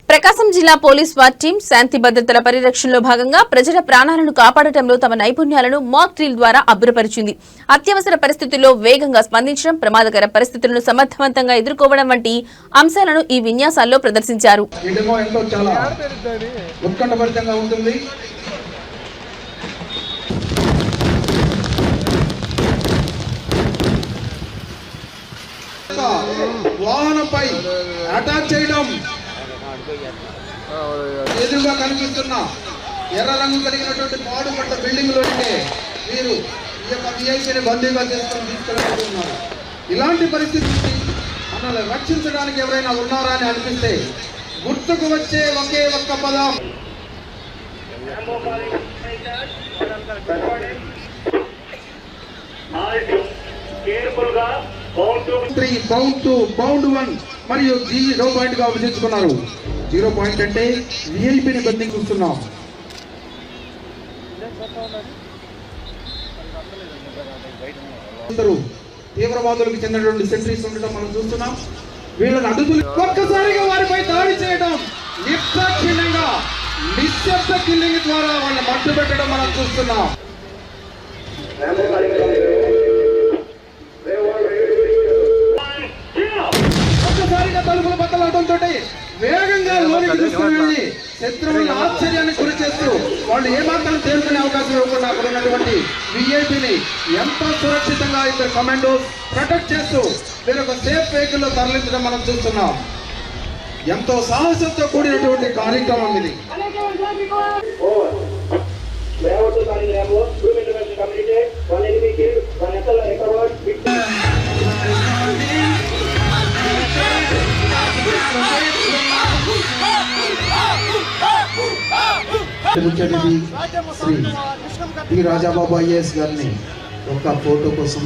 ప్రకాశం జిల్లా police war team శాంతి భద్రతల పరిరక్షణలో భాగంగా ప్రజల ప్రాణాలను కాపాడటంలో తమ నైపుణ్యాలను మాక్ డ్రిల్ ద్వారా అబ్బురపరిచింది. అత్యవసర పరిస్థితుల్లో వేగంగా స్పందించడం, ప్రమాదకర పరిస్థితులను సమర్థవంతంగా ఎదుర్కోవడం వంటి అంశాలను ఈ విన్యాసాల్లో ప్రదర్శించారు. వాహనంపై అటాక్ చేయడం, ఎదురుగా కనిపిస్తున్న ఎర్ర రంగు కలిగినటువంటి పాడుపడ్డ బిల్డింగ్ లోనే వీరు ఈ యొక్క విఐపిని బందీగా తీసుకెళ్తున్నారు. ఇలాంటి పరిస్థితి మనల్ని రక్షించడానికి ఎవరైనా ఉన్నారా అని అనిపిస్తే గుర్తుకు వచ్చే ఒకే ఒక్క పదం బౌండ్ 2, బౌండ్ 1 మరియు 0 పాయింట్ గా విభజించుకున్నారు. 0 పాయింట్ అంటే విఐపిని బంధిస్తున్నాం. తీవ్రవాదులకు చెందినటువంటి సెంట్రీస్ ఉండటం మనం చూస్తున్నాం. వీళ్ళని అడుగులు ఒక్కసారిగా వారిపై దాడి చేయడం, నిర్దాక్షిణ్యంగా నిశ్శబ్ద కిల్లింగ్ ద్వారా వాళ్ళని మట్టు పెట్టడం మనం చూస్తున్నాం. ఒక్కసారిగా తలుపులు బద్దలవడంతో వేగంగా లోనికి తీసుకుని వెళ్ళి శత్రువులను ఆశ్చర్యాన్ని గురి చేస్తూ వాళ్ళు ఏమాత్రం తేరుకునే అవకాశం ఇవ్వకుండా అక్కడ ఉన్నటువంటి విఐపిని ఎంతో సురక్షితంగా ఇద్దరు కమాండోస్ ప్రొటెక్ట్ చేస్తూ వేరొక సేఫ్ వెహికల్ లో తరలించడం మనం చూస్తున్నాం. ఎంతో సాహసంతో కూడినటువంటి కార్యక్రమం ఇది. శ్రీ టి రాజాబాబు ఐఏఎస్ గారిని ఒక ఫోటో కోసం